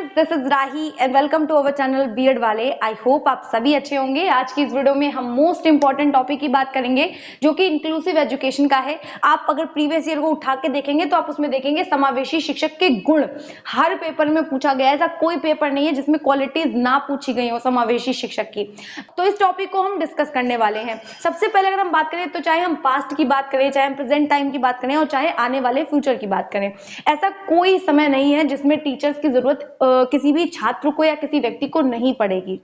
Friends, this is Rahi and welcome to our channel BEd वाले। I hope आप सभी अच्छे होंगे। आज की इस वीडियो में हम मोस्ट इंपॉर्टेंट टॉपिक की बात करेंगे जो कि इंक्लूसिव एजुकेशन का है। आप अगर प्रीवियस ईयर को उठा के देखेंगे तो आप उसमें देखेंगे समावेशी शिक्षक के गुण हर पेपर में पूछा गया है। ऐसा कोई पेपर नहीं है जिसमें क्वालिटीज ना पूछी गई हो समावेशी शिक्षक की। तो इस टॉपिक को हम डिस्कस करने वाले हैं। सबसे पहले अगर हम बात करें तो चाहे हम पास्ट की बात करें, चाहे हम प्रेजेंट टाइम की बात करें और चाहे आने वाले फ्यूचर की बात करें, ऐसा कोई समय नहीं है जिसमें टीचर्स की जरूरत किसी भी छात्र को या किसी व्यक्ति को नहीं पड़ेगी।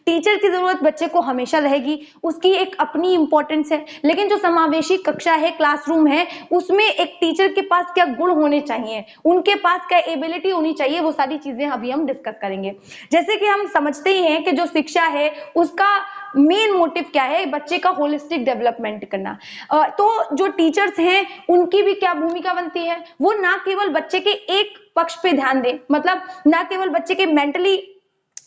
टीचर की जरूरत बच्चे को हमेशा रहेगी, उसकी एक अपनी इंपॉर्टेंस है। लेकिन जो समावेशी कक्षा है, क्लासरूम है, उसमें एक टीचर के पास क्या गुण होने चाहिए, उनके पास क्या एबिलिटी होनी चाहिए, वो सारी चीजें अभी हम डिस्कस करेंगे। जैसे कि हम समझते ही हैं कि जो शिक्षा है उसका मेन मोटिव क्या है, बच्चे का होलिस्टिक डेवलपमेंट करना। तो जो टीचर्स हैं उनकी भी क्या भूमिका बनती है, वो ना केवल बच्चे के एक पक्ष पे ध्यान दें, मतलब ना केवल बच्चे के मेंटली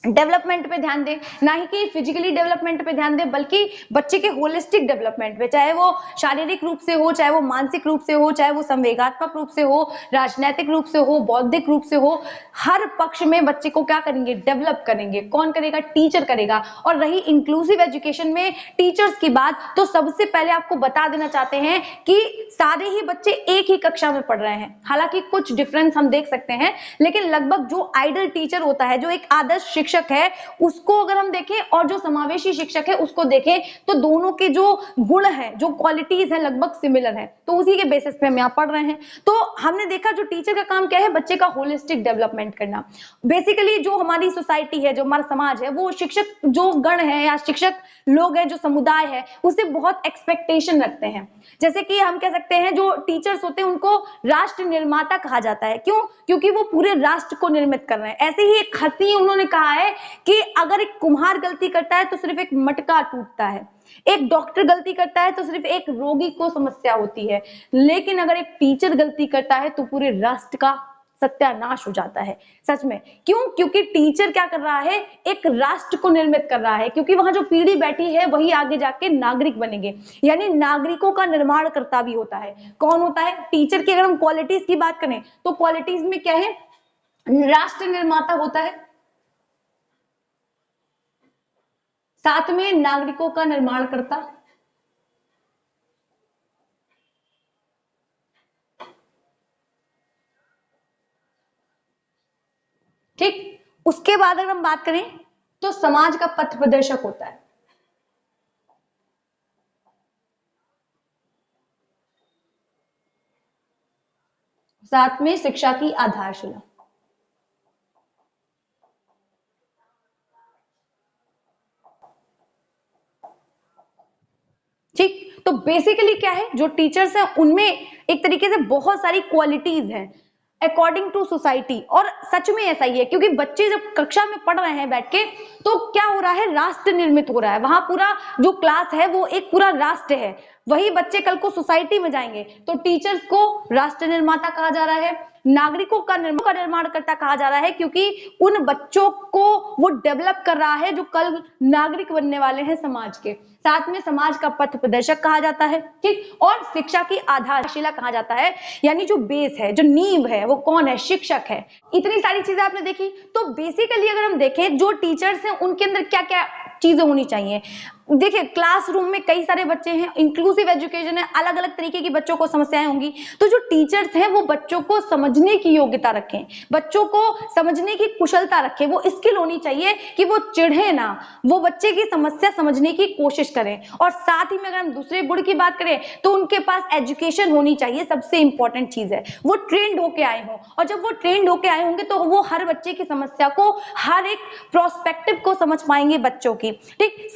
डेवलपमेंट पे ध्यान दें, ना ही कि फिजिकली डेवलपमेंट पे ध्यान दें, बल्कि बच्चे के होलिस्टिक डेवलपमेंट पे, चाहे वो शारीरिक रूप से हो, चाहे वो मानसिक रूप से हो, चाहे वो संवेगात्मक रूप से हो, राजनैतिक रूप से हो, बौद्धिक रूप से हो, हर पक्ष में बच्चे को क्या करेंगे, डेवलप करेंगे। कौन करेगा? टीचर करेगा। और रही इंक्लूसिव एजुकेशन में टीचर्स की बात, तो सबसे पहले आपको बता देना चाहते हैं कि सारे ही बच्चे एक ही कक्षा में पढ़ रहे हैं। हालांकि कुछ डिफरेंस हम देख सकते हैं, लेकिन लगभग जो आइडल टीचर होता है, जो एक आदर्श शिक्षक है, उसको अगर हम देखें और जो समावेशी शिक्षक है उसको देखें, तो दोनों के जो गुण हैं, जो क्वालिटीज हैं, लगभग सिमिलर हैं। तो उसी के बेसिस पे हम यहाँ पढ़ रहे हैं। तो हमने देखा जो टीचर का काम क्या है, बच्चे का होलिस्टिक डेवलपमेंट करना। बेसिकली जो हमारी सोसाइटी है, जो हमारा समाज है, वो शिक्षक जो गण है या शिक्षक लोग हैं, जो समुदाय है, उससे बहुत एक्सपेक्टेशन रखते हैं। जैसे कि हम कह सकते हैं जो टीचर्स होते हैं उनको राष्ट्र निर्माता कहा जाता है। क्यों? क्योंकि वो पूरे राष्ट्र को निर्मित कर रहे हैं। ऐसे ही एक हंसी उन्होंने कहा है कि अगर एक कुम्हार गलती करता है तो सिर्फ एक मटका टूटता है, एक डॉक्टर गलती करता है तो सिर्फ एक रोगी को समस्या होती है, लेकिन अगर एक टीचर गलती करता है तो पूरे राष्ट्र का सत्यानाश हो जाता है। सच में। क्यों? क्योंकि टीचर क्या कर रहा है, एक राष्ट्र को निर्मित कर रहा है, क्योंकि वहां जो पीढ़ी बैठी है वही आगे जाके नागरिक बनेंगे, यानी नागरिकों का निर्माण करता भी होता है। कौन होता है? टीचर की। अगर हम क्वालिटीज की बात करें तो क्वालिटीज में क्या है, राष्ट्र निर्माता होता है, साथ में नागरिकों का निर्माण करता, ठीक। उसके बाद अगर हम बात करें तो समाज का पथ प्रदर्शक होता है, साथ में शिक्षा की आधारशिला। ठीक। तो बेसिकली क्या है, जो टीचर्स हैं उनमें एक तरीके से बहुत सारी क्वालिटीज हैं अकॉर्डिंग टू सोसाइटी। और सच में ऐसा ही है, क्योंकि बच्चे जब कक्षा में पढ़ रहे हैं बैठ के, तो क्या हो रहा है, राष्ट्र निर्मित हो रहा है। वहां पूरा जो क्लास है वो एक पूरा राष्ट्र है। वही बच्चे कल को सोसाइटी में जाएंगे तो टीचर्स को राष्ट्र निर्माता कहा जा रहा है, नागरिकों का निर्माण करता कहा जा रहा है, क्योंकि उन बच्चों को वो डेवलप कर रहा है जो कल नागरिक बनने वाले हैं समाज के। साथ में समाज का पथ प्रदर्शक कहा जाता है, ठीक। और शिक्षा की आधारशिला कहा जाता है, यानी जो बेस है, जो नींव है, वो कौन है? शिक्षक है। इतनी सारी चीजें आपने देखी। तो बेसिकली अगर हम देखें जो टीचर्स हैं उनके अंदर क्या क्या चीजें होनी चाहिए। देखिए, क्लासरूम में कई सारे बच्चे हैं, इंक्लूसिव एजुकेशन है, अलग अलग तरीके की बच्चों को समस्याएं होंगी। तो जो टीचर्स हैं वो बच्चों को समझने की योग्यता रखें, बच्चों को समझने की कुशलता रखें। वो स्किल होनी चाहिए कि वो चिढ़े ना, वो बच्चे की समस्या समझने की कोशिश करें। और साथ ही में अगर हम दूसरे गुण की बात करें तो उनके पास एजुकेशन होनी चाहिए। सबसे इंपॉर्टेंट चीज है वो ट्रेंड होके आए हों, और जब वो ट्रेंड होके आए होंगे तो वो हर बच्चे की समस्या को, हर एक प्रोस्पेक्टिव को समझ पाएंगे बच्चों की, ठीक।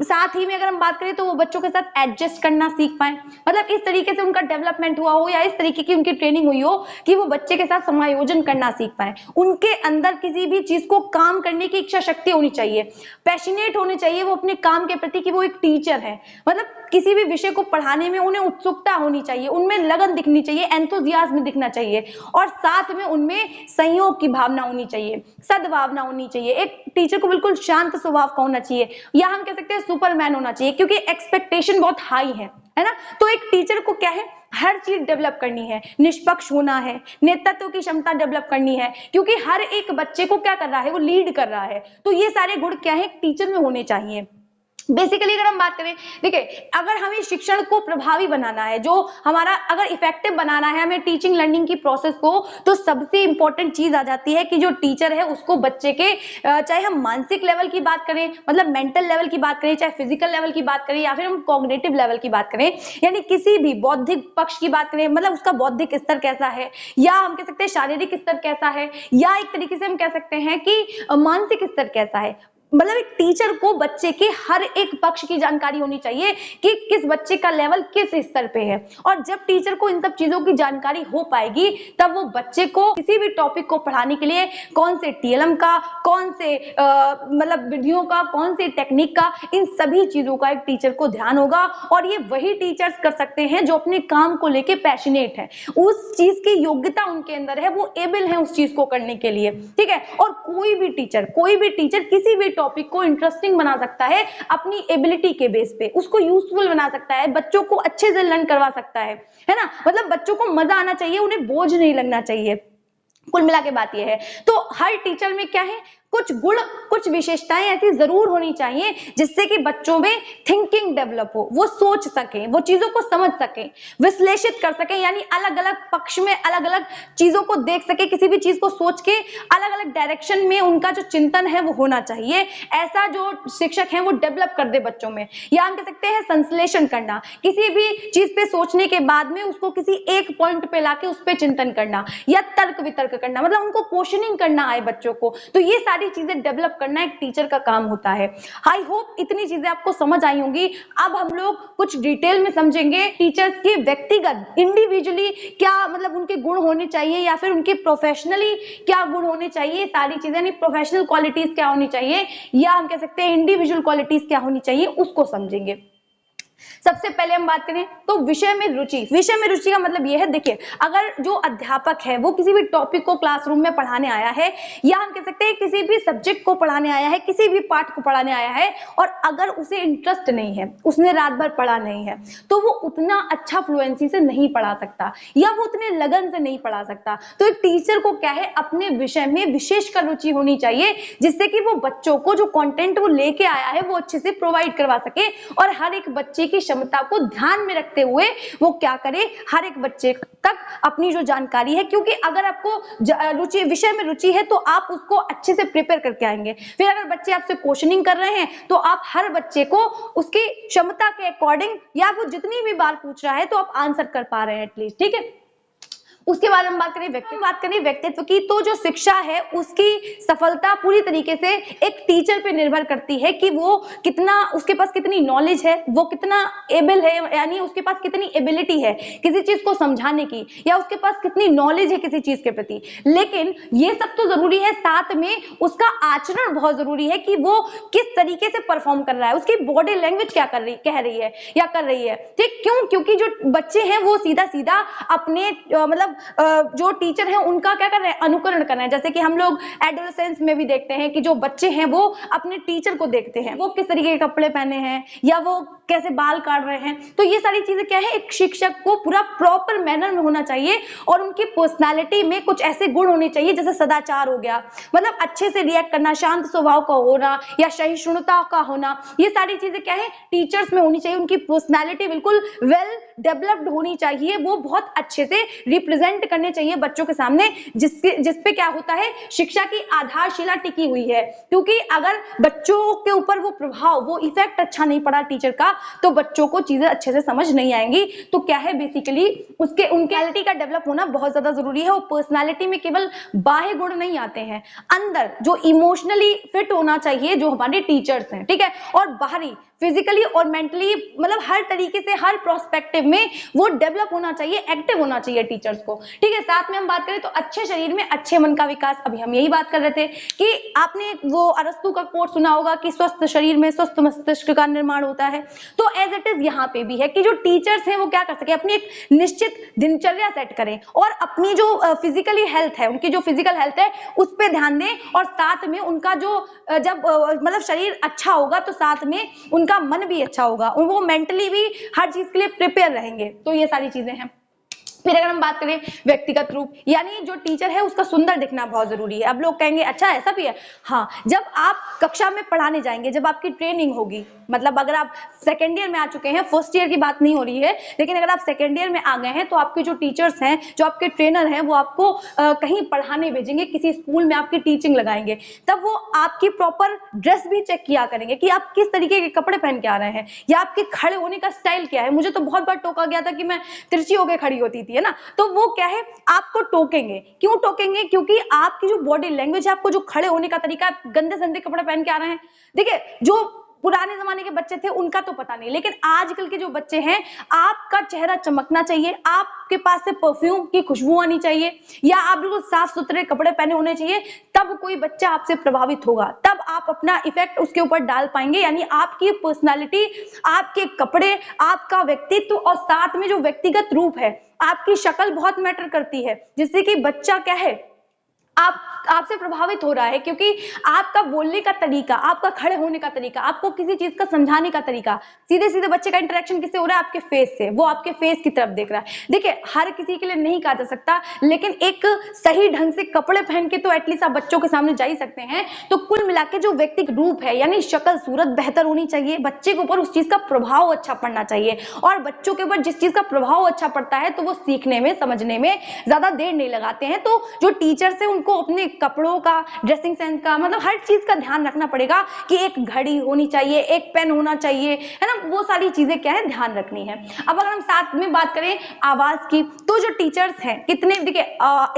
साथ ही में अगर हम बात करें तो वो बच्चों के साथ एडजस्ट करना सीख पाए, मतलब इस तरीके से उनका डेवलपमेंट हुआ हो या इस तरीके की उनकी ट्रेनिंग हुई हो कि वो बच्चे के साथ समायोजन करना सीख पाए। उनके अंदर किसी भी चीज को काम करने की इच्छा शक्ति होनी चाहिए, पैशनेट होने चाहिए वो अपने काम के प्रति कि वो एक टीचर है। मतलब किसी भी विषय को पढ़ाने में उन्हें उत्सुकता होनी चाहिए, उनमें लगन दिखनी चाहिए, एंथुसियाज्म दिखना चाहिए, और साथ में उनमें संयोग की भावना होनी चाहिए, सद्भावना होनी चाहिए। एक टीचर को बिल्कुल शांत स्वभाव का होना चाहिए, या हम कह सकते हैं सुपरमैन होना चाहिए, क्योंकि एक्सपेक्टेशन बहुत हाई है ना। तो एक टीचर को क्या है, हर चीज डेवलप करनी है, निष्पक्ष होना है, नेतृत्व की क्षमता डेवलप करनी है, क्योंकि हर एक बच्चे को क्या कर रहा है, वो लीड कर रहा है। तो ये सारे गुण क्या है, टीचर में होने चाहिए। बेसिकली अगर हम बात करें, देखिए अगर हमें शिक्षण को प्रभावी बनाना है, जो हमारा अगर इफेक्टिव बनाना है हमें टीचिंग लर्निंग की प्रोसेस को, तो सबसे इंपॉर्टेंट चीज आ जाती है कि जो टीचर है उसको बच्चे के चाहे हम मानसिक लेवल की बात करें, मतलब मेंटल लेवल की बात करें, चाहे फिजिकल लेवल की बात करें, या फिर हम कॉग्निटिव लेवल की बात करें, यानी किसी भी बौद्धिक पक्ष की बात करें, मतलब उसका बौद्धिक स्तर कैसा है, या हम कह सकते हैं शारीरिक स्तर कैसा है, या एक तरीके से हम कह सकते हैं कि मानसिक स्तर कैसा है। मतलब एक टीचर को बच्चे के हर एक पक्ष की जानकारी होनी चाहिए कि किस बच्चे का लेवल किस स्तर पे है। और जब टीचर को इन सब चीजों की जानकारी हो पाएगी, तब वो बच्चे को किसी भी टॉपिक को पढ़ाने के लिए कौन से टीएलएम का, कौन से मतलब विधियों का, कौन से टेक्निक का, इन सभी चीजों का एक टीचर को ध्यान होगा। और ये वही टीचर्स कर सकते हैं जो अपने काम को लेके पैशनेट है, उस चीज की योग्यता उनके अंदर है, वो एबल है उस चीज को करने के लिए, ठीक है। और कोई भी टीचर किसी भी टॉपिक को इंटरेस्टिंग बना सकता है अपनी एबिलिटी के बेस पे, उसको यूजफुल बना सकता है, बच्चों को अच्छे से लर्न करवा सकता है ना। मतलब बच्चों को मजा आना चाहिए, उन्हें बोझ नहीं लगना चाहिए। कुल मिला के बात यह है। तो हर टीचर में क्या है, कुछ गुण, कुछ विशेषताएं ऐसी जरूर होनी चाहिए जिससे कि बच्चों में थिंकिंग डेवलप हो, वो सोच सके, वो चीजों को समझ सके, विश्लेषित कर सके, यानी अलग अलग पक्ष में अलग अलग चीजों को देख सके, किसी भी चीज को सोच के अलग अलग डायरेक्शन में उनका जो चिंतन है वो होना चाहिए। ऐसा जो शिक्षक है वो डेवलप कर दे बच्चों में। या हम कह सकते हैं संश्लेषण करना, किसी भी चीज पे सोचने के बाद में उसको किसी एक पॉइंट पे लाके उस पर चिंतन करना, या तर्क वितर्क करना, मतलब उनको क्वेश्चनिंग करना आए बच्चों को। तो ये सारी चीजें डेवलप करना एक टीचर का काम होता है। आई होप इतनी चीजें आपको समझ आई होंगी। अब हम लोग कुछ डिटेल में समझेंगे टीचर्स के व्यक्तिगत, इंडिविजुअली क्या मतलब उनके गुण होने चाहिए, या फिर उनके प्रोफेशनली क्या गुण होने चाहिए, सारी चीजें, यानी प्रोफेशनल क्वालिटीज क्या होनी चाहिए, या हम कह सकते हैं इंडिविजुअल क्वालिटीज क्या होनी चाहिए, उसको समझेंगे। सबसे पहले हम बात करें तो विषय में रुचि। विषय में रुचि का मतलब यह है, देखिए अगर जो अध्यापक है वो किसी भी टॉपिक को क्लासरूम में पढ़ाने आया है, या हम कह सकते हैं किसी भी सब्जेक्ट को पढ़ाने आया है, किसी भी पाठ को पढ़ाने आया है, और अगर उसे इंटरेस्ट नहीं है, उसने रात भर पढ़ा नहीं है, तो वो उतना अच्छा फ्लुएंसी से नहीं पढ़ा सकता, या वो उतने लगन से नहीं पढ़ा सकता। तो एक टीचर को क्या है, अपने विषय में विशेषकर रुचि होनी चाहिए, जिससे कि वो बच्चों को जो कंटेंट वो लेके आया है वो अच्छे से प्रोवाइड करवा सके, और हर एक बच्चे की क्षमता को ध्यान में रखते हुए वो क्या करे, हर एक बच्चे तक अपनी जो जानकारी है, क्योंकि अगर आपको रुचि, विषय में रुचि है तो आप उसको अच्छे से प्रिपेयर करके आएंगे। फिर अगर बच्चे आपसे क्वेश्चनिंग कर रहे हैं तो आप हर बच्चे को उसकी क्षमता के अकॉर्डिंग, या वो जितनी भी बार पूछ रहा है तो आप आंसर कर पा रहे हैं एटलीस्ट, ठीक है। उसके बाद हम बात करें व्यक्तित्व की, तो जो शिक्षा है उसकी सफलता पूरी तरीके से एक टीचर पे निर्भर करती है कि वो कितना, उसके पास कितनी नॉलेज है, वो कितना एबल है, यानी उसके पास कितनी एबिलिटी है किसी चीज को समझाने की, या उसके पास कितनी नॉलेज है किसी चीज के प्रति। लेकिन ये सब तो जरूरी है, साथ में उसका आचरण बहुत जरूरी है कि वो किस तरीके से परफॉर्म कर रहा है, उसकी बॉडी लैंग्वेज क्या कह रही है या कर रही है, ठीक। क्यों? क्योंकि जो बच्चे हैं वो सीधा सीधा अपने मतलब जो टीचर हैं उनका क्या कर रहे हैं, अनुकरण कर रहे हैं। जैसे कि हम लोग एडोलेसेंस में भी देखते हैं कि जो बच्चे हैं वो अपने टीचर को देखते हैं, वो किस तरीके के कपड़े पहने हैं, या वो कैसे बाल काट रहे हैं। तो ये सारी चीजें क्या है, एक शिक्षक को पूरा प्रॉपर मैनर में होना चाहिए, और उनकी पर्सनालिटी में कुछ ऐसे गुण होने चाहिए जैसे सदाचार हो गया, मतलब अच्छे से रिएक्ट करना, शांत स्वभाव का होना, या सहिष्णुता का होना। ये सारी चीजें क्या है, टीचर्स में होनी चाहिए। उनकी पर्सनालिटी बिल्कुल वेल डेवलप्ड होनी चाहिए, वो बहुत अच्छे से रिप्रेजेंट करने चाहिए बच्चों के सामने, जिसपे क्या होता है, शिक्षा की आधारशिला टिकी हुई है। क्योंकि अगर बच्चों के ऊपर वो प्रभाव, वो इफेक्ट अच्छा नहीं पड़ा टीचर का, तो बच्चों को चीजें अच्छे से समझ नहीं आएंगी। तो क्या है, बेसिकली उनके पर्सनालिटी का डेवलप होना बहुत ज्यादा जरूरी है। और पर्सनालिटी में केवल बाह्य गुण नहीं आते हैं, अंदर जो इमोशनली फिट होना चाहिए जो हमारे टीचर्स हैं, ठीक है, और बाहरी फिजिकली और मेंटली, मतलब हर तरीके से, हर प्रोस्पेक्टिव में वो डेवलप होना चाहिए, एक्टिव होना चाहिए टीचर्स को, ठीक है। साथ में हम बात करें तो अच्छे शरीर में अच्छे मन का विकास। अभी हम यही बात कर रहे थे कि आपने वो अरस्तु का कोट सुना होगा कि स्वस्थ शरीर में स्वस्थ मस्तिष्क का निर्माण होता है। तो एज इट इज यहाँ पे भी है कि जो टीचर्स हैं वो क्या कर सके, अपनी एक निश्चित दिनचर्या सेट करें, और अपनी जो फिजिकली हेल्थ है, उनकी जो फिजिकल हेल्थ है उस पर ध्यान दें, और साथ में उनका जो जब मतलब शरीर अच्छा होगा तो साथ में उनका मन भी अच्छा होगा, और वो मेंटली भी हर चीज के लिए प्रिपेयर रहेंगे। तो ये सारी चीजें हैं। फिर अगर हम बात करें व्यक्तिगत रूप, यानी जो टीचर है उसका सुंदर दिखना बहुत जरूरी है। अब लोग कहेंगे अच्छा ऐसा भी है, हाँ, जब आप कक्षा में पढ़ाने जाएंगे, जब आपकी ट्रेनिंग होगी, मतलब अगर आप सेकेंड ईयर में आ चुके हैं, फर्स्ट ईयर की बात नहीं हो रही है, लेकिन अगर आप सेकेंड ईयर में आ गए हैं तो आपके जो टीचर्स हैं, जो आपके ट्रेनर हैं, वो आपको कहीं पढ़ाने भेजेंगे, किसी स्कूल में आपकी टीचिंग लगाएंगे, तब वो आपकी प्रॉपर ड्रेस भी चेक किया करेंगे कि आप किस तरीके के कपड़े पहन के आ रहे हैं, या आपके खड़े होने का स्टाइल क्या है। मुझे तो बहुत बार टोका गया था कि मैं तिरछी होकर खड़ी होती थी, है ना, तो वो क्या है, आपको टोकेंगे। क्यों टोकेंगे? क्योंकि आपकी जो बॉडी लैंग्वेज है, आपको जो खड़े होने का तरीका, गंदे संदे कपड़े पहन के आ रहे हैं। देखिए, जो पुराने जमाने के बच्चे थे उनका तो पता नहीं, लेकिन आजकल के जो बच्चे हैं, आपका चेहरा चमकना चाहिए, आपके पास से परफ्यूम की खुशबू आनी चाहिए, या आप बिल्कुल साफ सुथरे कपड़े पहने होने चाहिए, तब कोई बच्चा आपसे प्रभावित होगा, तब आप अपना इफेक्ट उसके ऊपर डाल पाएंगे। यानी आपकी पर्सनालिटी, आपके कपड़े, आपका व्यक्तित्व और साथ में जो व्यक्तिगत रूप है, आपकी शक्ल बहुत मैटर करती है, जिससे कि बच्चा क्या है, आपसे प्रभावित हो रहा है, क्योंकि आपका बोलने का तरीका, आपका खड़े होने का तरीका, आपको किसी चीज का समझाने का तरीका, सीधे सीधे बच्चे का इंटरेक्शन किससे हो रहा है, आपके फेस से, वो आपके फेस की तरफ देख रहा है। देखिए, हर किसी के लिए नहीं कहा जा सकता, लेकिन एक सही ढंग से कपड़े पहन के तो एटलीस्ट आप बच्चों के सामने जा ही सकते हैं। तो कुल मिला के जो व्यक्तिगत रूप है, यानी शक्ल सूरत बेहतर होनी चाहिए, बच्चे के ऊपर उस चीज का प्रभाव अच्छा पड़ना चाहिए, और बच्चों के ऊपर जिस चीज का प्रभाव अच्छा पड़ता है तो वो सीखने में, समझने में ज्यादा देर नहीं लगाते हैं। तो जो टीचर्स है उनको अपने कपड़ों का, ड्रेसिंग सेंस का, मतलब हर चीज का ध्यान रखना पड़ेगा कि एक घड़ी होनी चाहिए, एक पेन होना चाहिए, है ना, वो सारी चीजें क्या है, ध्यान रखनी है। अब अगर हम साथ में बात करें आवाज की, तो जो टीचर्स हैं कितने, देखिए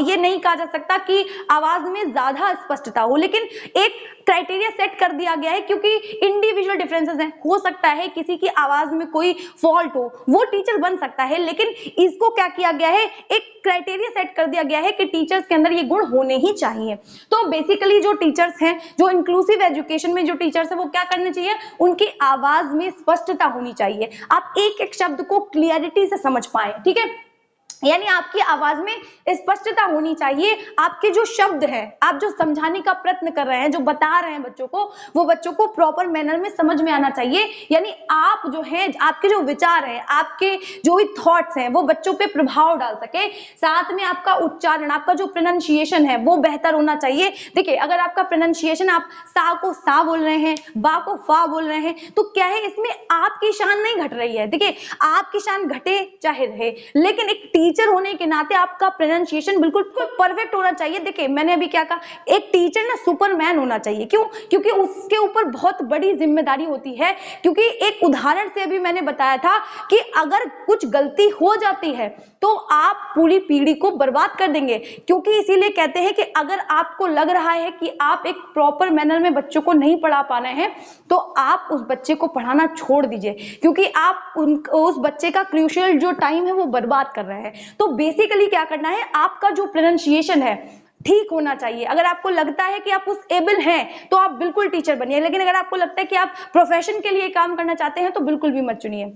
ये नहीं कहा जा सकता कि आवाज में ज्यादा स्पष्टता हो, लेकिन एक क्राइटेरिया सेट कर दिया गया है, क्योंकि इंडिविजुअल डिफरेंसेस हैं, हो सकता है किसी की आवाज में कोई फॉल्ट हो, वो टीचर बन सकता है, लेकिन इसको क्या किया गया है, एक क्राइटेरिया सेट कर दिया गया है कि टीचर्स के अंदर ये गुण होने ही चाहिए। तो बेसिकली जो टीचर्स हैं, जो इंक्लूसिव एजुकेशन में जो टीचर्स है, वो क्या करने चाहिए, उनकी आवाज में स्पष्टता होनी चाहिए, आप एक एक शब्द को क्लियरिटी से समझ पाए, ठीक है, यानी आपकी आवाज में स्पष्टता होनी चाहिए, आपके जो शब्द हैं, आप जो समझाने का प्रयत्न कर रहे हैं, जो बता रहे हैं बच्चों को, वो बच्चों को प्रॉपर मैनर में समझ में आना चाहिए। यानी आप जो हैं, आपके जो विचार हैं, आपके जो भी थॉट्स हैं, वो बच्चों पे प्रभाव डाल सके। साथ में आपका उच्चारण, आपका जो प्रोनाउंसिएशन है, वो बेहतर होना चाहिए। देखिए, अगर आपका प्रोनाउंसिएशन, आप सा को सा बोल रहे हैं, बा को फा बोल रहे हैं, तो क्या है, इसमें आपकी शान नहीं घट रही है। देखिए, आपकी शान घटे चाहे रहे, लेकिन एक टीचर होने के नाते आपका प्रोनाउंसिएशन बिल्कुल परफेक्ट होना चाहिए। देखिए, मैंने अभी क्या कहा, एक टीचर ना सुपरमैन होना चाहिए। क्यों? क्योंकि उसके ऊपर बहुत बड़ी जिम्मेदारी होती है। क्योंकि एक उदाहरण से अभी मैंने बताया था कि अगर कुछ गलती हो जाती है तो आप पूरी पीढ़ी को बर्बाद कर देंगे। क्योंकि इसीलिए कहते हैं कि अगर आपको लग रहा है कि आप एक प्रॉपर मैनर में बच्चों को नहीं पढ़ा पा रहे हैं, तो आप उस बच्चे को पढ़ाना छोड़ दीजिए, क्योंकि आप उस बच्चे का क्रूशियल जो टाइम है वो बर्बाद कर रहे हैं। तो बेसिकली क्या करना है, आपका जो प्रोनाउंसिएशन है ठीक होना चाहिए। अगर आपको लगता है कि आप उस एबल हैं तो आप बिल्कुल टीचर बनिए, लेकिन अगर आपको लगता है कि आप प्रोफेशन के लिए काम करना चाहते हैं तो बिल्कुल भी मत चुनिए।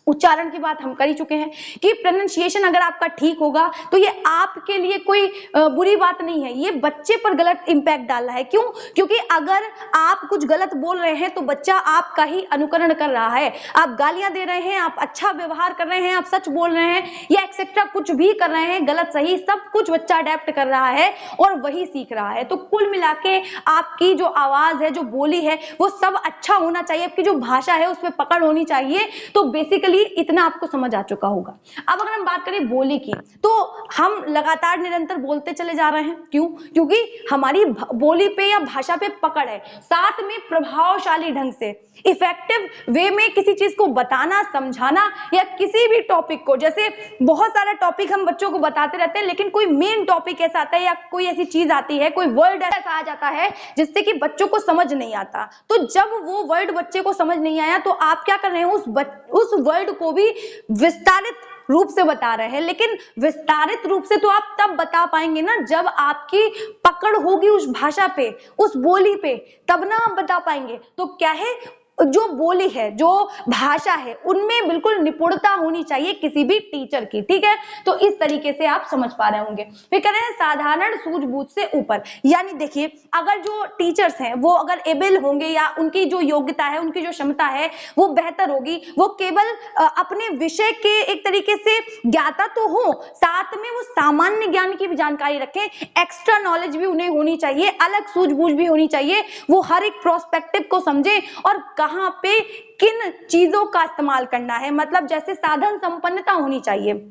उच्चारण की बात हम कर ही चुके हैं कि प्रोनाउंसिएशन अगर आपका ठीक होगा तो ये आपके लिए कोई बुरी बात नहीं है, ये बच्चे पर गलत इंपैक्ट डाल रहा है। क्यों? क्योंकि अगर आप कुछ गलत बोल रहे हैं तो बच्चा आपका ही अनुकरण कर रहा है। आप गालियां दे रहे हैं, आप अच्छा व्यवहार कर रहे हैं, आप सच बोल रहे हैं या एक्सेट्रा कुछ भी कर रहे हैं, गलत सही सब कुछ बच्चा अडेप्ट कर रहा है और वही सीख रहा है। तो कुल मिला के आपकी जो आवाज है, जो बोली है, वो सब अच्छा होना चाहिए, आपकी जो भाषा है उसमें पकड़ होनी चाहिए। तो बेसिकली इतना आपको समझ आ चुका होगा। अब अगर हम बात करें बोली की, तो हम लगातार निरंतर बोलते चले जा रहे हैं। क्यों? क्योंकि हमारी बोली पे या भाषा पे पकड़ है, साथ में प्रभावशाली ढंग से इफेक्टिव वे में किसी चीज को बताना, समझाना या किसी भी टॉपिक को, जैसे बहुत सारा टॉपिक हम बच्चों को बताते रहते हैं, लेकिन कोई मेन टॉपिक ऐसा आता है या कोई ऐसी चीज आती है, कोई वर्ड ऐसा आ जाता है जिससे कि बच्चों को समझ नहीं आता। तो जब वो वर्ड बच्चे को समझ नहीं आया तो आप क्या कर रहे हैं, उस वर्ड को भी विस्तारित रूप से बता रहे हैं। लेकिन विस्तारित रूप से तो आप तब बता पाएंगे ना जब आपकी पकड़ होगी उस भाषा पे, उस बोली पे, तब ना आप बता पाएंगे। तो क्या है, जो बोली है, जो भाषा है, उनमें बिल्कुल निपुणता होनी चाहिए किसी भी टीचर की, ठीक है। तो इस तरीके से आप समझ पा रहे होंगे। फिर कह रहे हैं साधारण सूझबूझ से ऊपर, यानी देखिए अगर जो टीचर्स हैं वो अगर एबल होंगे या उनकी जो योग्यता है, उनकी जो क्षमता है वो बेहतर होगी, वो केवल अपने विषय के एक तरीके से ज्ञाता तो हो, साथ में वो सामान्य ज्ञान की भी जानकारी रखें, एक्स्ट्रा नॉलेज भी उन्हें होनी चाहिए, अलग सूझबूझ भी होनी चाहिए, वो हर एक प्रोस्पेक्टिव को समझे और कहां पे किन चीजों का इस्तेमाल करना है, मतलब जैसे साधन संपन्नता होनी चाहिए।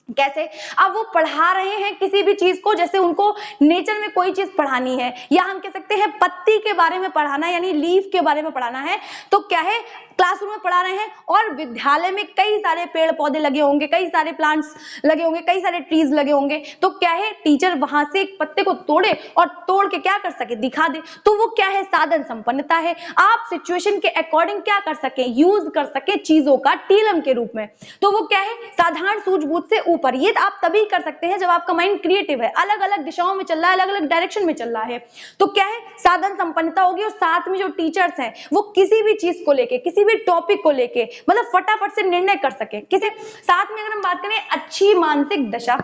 कैसे? अब वो पढ़ा रहे हैं किसी भी चीज को, जैसे उनको नेचर में कोई चीज पढ़ानी है या हम कह सकते हैं पत्ती के बारे में पढ़ाना है, यानी लीफ के बारे में पढ़ाना है, तो क्या है क्लासरूम में पढ़ा रहे हैं और विद्यालय में कई सारे पेड़ पौधे लगे होंगे, कई सारे प्लांट्स लगे होंगे, कई सारे ट्रीज लगे होंगे, तो क्या है टीचर वहां से एक पत्ते को तोड़े और तोड़ के क्या कर सके, दिखा दे, तो वो क्या है साधन संपन्नता है। आप सिचुएशन के अकॉर्डिंग क्या कर सके, यूज कर सके चीजों का टीलम के रूप में, तो वो क्या है साधारण सूझबूझ से ऊपर। ये आप तभी कर सकते हैं जब आपका माइंड क्रिएटिव है, अलग अलग दिशाओं में चल रहा है, अलग अलग डायरेक्शन में चल रहा है, तो क्या है साधन संपन्नता होगी। और साथ में जो टीचर्स हैं वो किसी भी चीज को लेके, किसी भी टॉपिक को लेके मतलब फटाफट से निर्णय कर सके। किसी साथ में अगर हम बात करें अच्छी मानसिक दशा,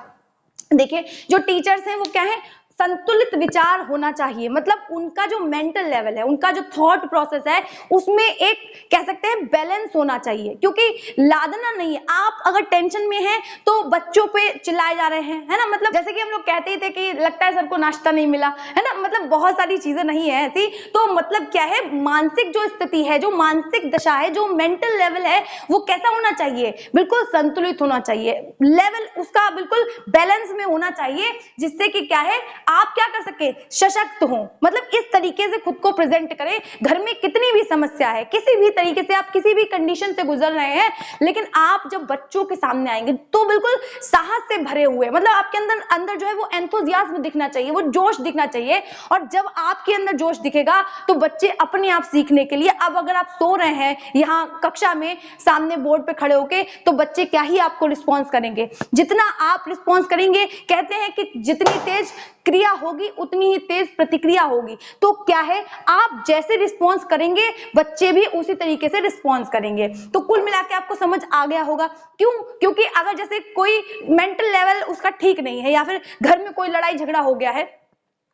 देखिए जो टीचर्स हैं वो क्या है संतुलित विचार होना चाहिए, मतलब उनका जो मेंटल लेवल है, उनका जो थॉट प्रोसेस है, उसमें एक कह सकते हैं बैलेंस होना चाहिए, क्योंकि लादना नहीं है। आप अगर टेंशन में हैं तो बच्चों पे चिल्लाए जा रहे हैं, है ना, मतलब जैसे कि हम लोग कहते ही थे कि लगता है सर को नाश्ता नहीं मिला, है ना, मतलब बहुत सारी चीजें नहीं है ऐसी, तो मतलब क्या है मानसिक जो स्थिति है, जो मानसिक दशा है, जो मेंटल लेवल है, वो कैसा होना चाहिए, बिल्कुल संतुलित होना चाहिए, लेवल उसका बिल्कुल बैलेंस में होना चाहिए, जिससे कि क्या है आप क्या कर सके सशक्त हो, मतलब इस तरीके से खुद को प्रेजेंट करें। घर में कितनी भी समस्या है, किसी भी तरीके से आप किसी भी कंडीशन से गुजर रहे हैं, लेकिन आप जब बच्चों के सामने आएंगे तो बिल्कुल साहस से भरे हुए, मतलब आपके अंदर जो है वो एंथुसियाज्म दिखना चाहिए, वो जोश दिखना चाहिए, और जब आपके अंदर जोश दिखेगा तो बच्चे अपने आप सीखने के लिए, अब अगर आप सो रहे हैं यहाँ कक्षा में सामने बोर्ड पे खड़े होके, तो बच्चे क्या ही आपको रिस्पॉन्स करेंगे, जितना आप रिस्पॉन्स करेंगे, कहते हैं कि जितनी तेज क्रिया होगी उतनी ही तेज प्रतिक्रिया होगी, तो क्या है आप जैसे रिस्पॉन्स करेंगे बच्चे भी उसी तरीके से रिस्पॉन्स करेंगे। तो कुल मिला के आपको समझ आ गया होगा, क्यों, क्योंकि अगर जैसे कोई मेंटल लेवल उसका ठीक नहीं है या फिर घर में कोई लड़ाई झगड़ा हो गया है,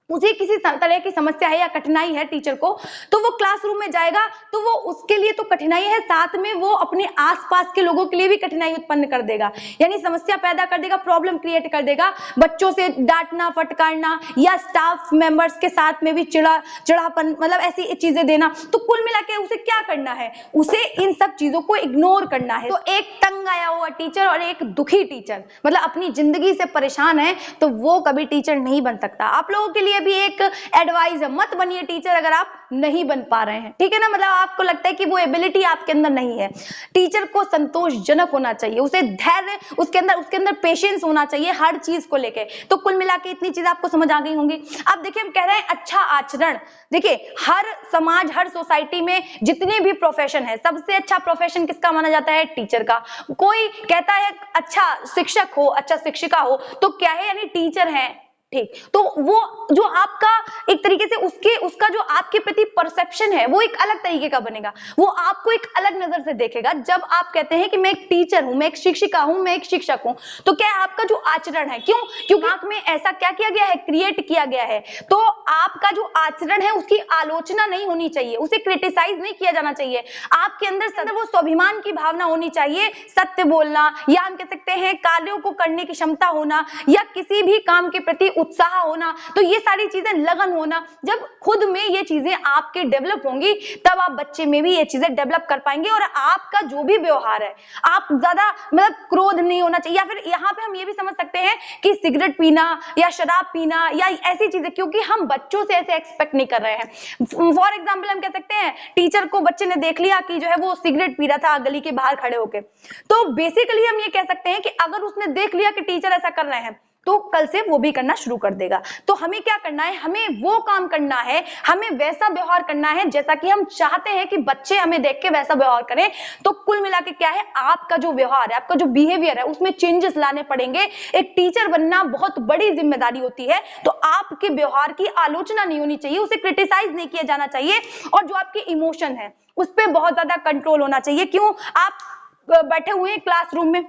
उसे किसी तरह की समस्या है या कठिनाई है टीचर को, तो वो क्लासरूम में जाएगा तो वो उसके लिए तो कठिनाई है, साथ में वो अपने आसपास के लोगों के लिए भी कठिनाई उत्पन्न कर देगा, यानी समस्या पैदा कर देगा, प्रॉब्लम क्रिएट कर देगा, बच्चों से डांटना फटकारना या स्टाफ मेंबर्स के साथ में भी चिड़ापन, मतलब ऐसी चीजें देना। तो कुल मिला के उसे क्या करना है, उसे इन सब चीजों को इग्नोर करना है। तो एक तंग आया हुआ टीचर और एक दुखी टीचर, मतलब अपनी जिंदगी से परेशान है, तो वो कभी टीचर नहीं बन सकता। आप लोगों के लिए भी एक एडवाइस है, मत बनिए टीचर अगर आप नहीं बन पा रहे हैं, ठीक है ना, मतलब आपको लगता है कि वो एबिलिटी आपके अंदर नहीं है। टीचर को संतोषजनक होना चाहिए, उसे धैर्य, उसके अंदर पेशेंस होना चाहिए हर चीज को लेके। तो कुल मिला के इतनी चीज आपको समझ आ गई होंगी। अब देखिए हम कह रहे हैं अच्छा आचरण, देखिए हर समाज, हर सोसाइटी में जितने भी प्रोफेशन है, सबसे अच्छा प्रोफेशन किसका माना जाता है, टीचर का। कोई कहता है अच्छा शिक्षक हो, अच्छा शिक्षिका हो, तो क्या है यानी टीचर है, ठीक, तो वो जो आपका एक तरीके से उसका जो आपके प्रति परसेप्शन है वो एक अलग तरीके का बनेगा, वो आपको एक अलग नजर से देखेगा। जब आप कहते हैं कि मैं एक टीचर हूं, मैं एक शिक्षिका हूं, मैं एक शिक्षक हूं, तो क्या आपका जो आचरण है, क्यों, क्योंकि दिमाग में ऐसा क्या किया गया है, क्रिएट किया गया है, तो आपका जो आचरण है उसकी आलोचना नहीं होनी चाहिए, उसे क्रिटिसाइज नहीं किया जाना चाहिए। आपके अंदर वो स्वाभिमान की भावना होनी चाहिए, सत्य बोलना, या हम कह सकते हैं कार्यों को करने की क्षमता होना, या किसी भी काम के प्रति उत्साह होना, तो ये सारी चीजें, लगन होना, जब खुद में ये चीजें आपके डेवलप होंगी तब आप बच्चे में भी ये चीजें डेवलप कर पाएंगे। और आपका जो भी व्यवहार है, आप ज्यादा मतलब क्रोध नहीं होना चाहिए, या फिर यहाँ पे हम ये भी समझ सकते हैं कि सिगरेट पीना या शराब पीना या ऐसी चीजें, क्योंकि हम बच्चों से ऐसे एक्सपेक्ट नहीं कर रहे हैं। फॉर एग्जाम्पल हम कह सकते हैं टीचर को बच्चे ने देख लिया कि जो है वो सिगरेट पी रहा था गली के बाहर खड़े होके, तो बेसिकली हम ये कह सकते हैं कि अगर उसने देख लिया कि टीचर ऐसा कर रहे हैं, तो कल से वो भी करना शुरू कर देगा। तो हमें क्या करना है, हमें वो काम करना है, हमें वैसा व्यवहार करना है जैसा कि हम चाहते हैं कि बच्चे हमें देख के वैसा व्यवहार करें। तो कुल मिला के क्या है, आपका जो व्यवहार है, आपका जो बिहेवियर है, उसमें चेंजेस लाने पड़ेंगे। एक टीचर बनना बहुत बड़ी जिम्मेदारी होती है। तो आपके व्यवहार की आलोचना नहीं होनी चाहिए, उसे क्रिटिसाइज नहीं किया जाना चाहिए, और जो आपके इमोशन है उस पर बहुत ज्यादा कंट्रोल होना चाहिए। क्यों, आप बैठे हुए हैं क्लासरूम में,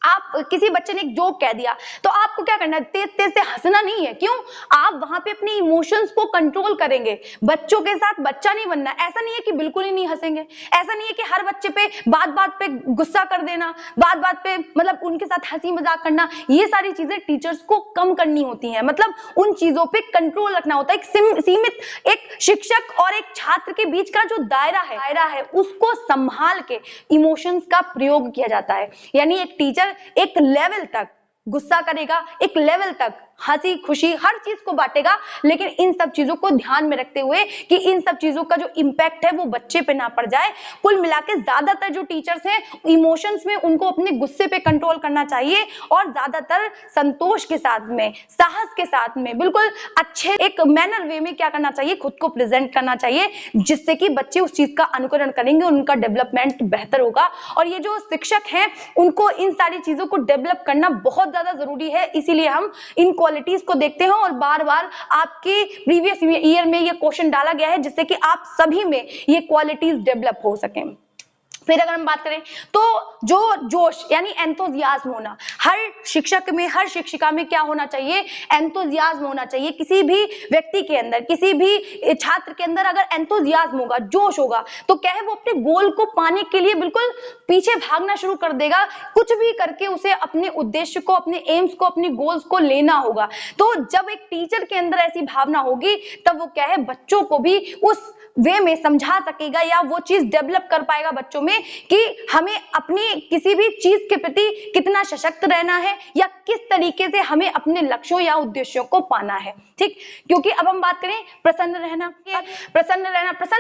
आप किसी बच्चे ने एक जोक कह दिया तो आपको क्या करना है, तेज तेज से हंसना नहीं है। क्यों, आप वहां पे अपने इमोशंस को कंट्रोल करेंगे। बच्चों के साथ बच्चा नहीं बनना। ऐसा नहीं है कि बिल्कुल ही नहीं हंसेंगे, ऐसा नहीं है कि हर बच्चे पे बात बात पे गुस्सा कर देना, बात बात पे मतलब उनके साथ हंसी मजाक करना। ये सारी चीजें टीचर्स को कम करनी होती हैं, मतलब उन चीजों पे कंट्रोल रखना होता है। एक सीमित, एक शिक्षक और एक छात्र के बीच का जो दायरा है उसको संभाल के इमोशंस का प्रयोग किया जाता है। यानी एक टीचर एक लेवल तक गुस्सा करेगा, एक लेवल तक हंसी खुशी हर चीज को बांटेगा, लेकिन इन सब चीजों को ध्यान में रखते हुए कि इन सब चीजों का जो इम्पैक्ट है वो बच्चे पे ना पड़ जाए। कुल मिला के ज्यादातर जो टीचर्स हैं इमोशंस में उनको अपने गुस्से पे कंट्रोल करना चाहिए, और ज्यादातर संतोष के साथ में, साहस के साथ में, बिल्कुल अच्छे एक मैनर वे में क्या करना चाहिए, खुद को प्रेजेंट करना चाहिए, जिससे कि बच्चे उस चीज का अनुकरण करेंगे, उनका डेवलपमेंट बेहतर होगा। और ये जो शिक्षक हैं उनको इन सारी चीजों को डेवलप करना बहुत ज्यादा जरूरी है। इसीलिए हम इन क्वालिटीज को देखते हैं, और बार बार आपके प्रीवियस ईयर में ये क्वेश्चन डाला गया है जिससे कि आप सभी में ये क्वालिटीज डेवलप हो सकें। फिर अगर हम बात करें तो जो जोश यानी एंथुसियाज्म होना, हर शिक्षक में, हर शिक्षिका में क्या होना चाहिए, एंथुसियाज्म होना चाहिए। किसी भी व्यक्ति के अंदर, किसी भी छात्र के अंदर अगर एंथुसियाज्म होगा, जोश होगा, तो क्या है, वो अपने गोल को पाने के लिए बिल्कुल पीछे भागना शुरू कर देगा। कुछ भी करके उसे अपने उद्देश्य को, अपने एम्स को, अपने गोल्स को लेना होगा। तो जब एक टीचर के अंदर ऐसी भावना होगी तब वो क्या है, बच्चों को भी उस वे में समझा सकेगा, या वो चीज डेवलप कर पाएगा बच्चों में कि हमें अपनी किसी भी चीज के प्रति कितना सशक्त रहना है, या किस तरीके से हमें अपने लक्ष्यों या उद्देश्यों को पाना है। ठीक, क्योंकि अब हम बात करें प्रसन्न रहना। प्रसन्न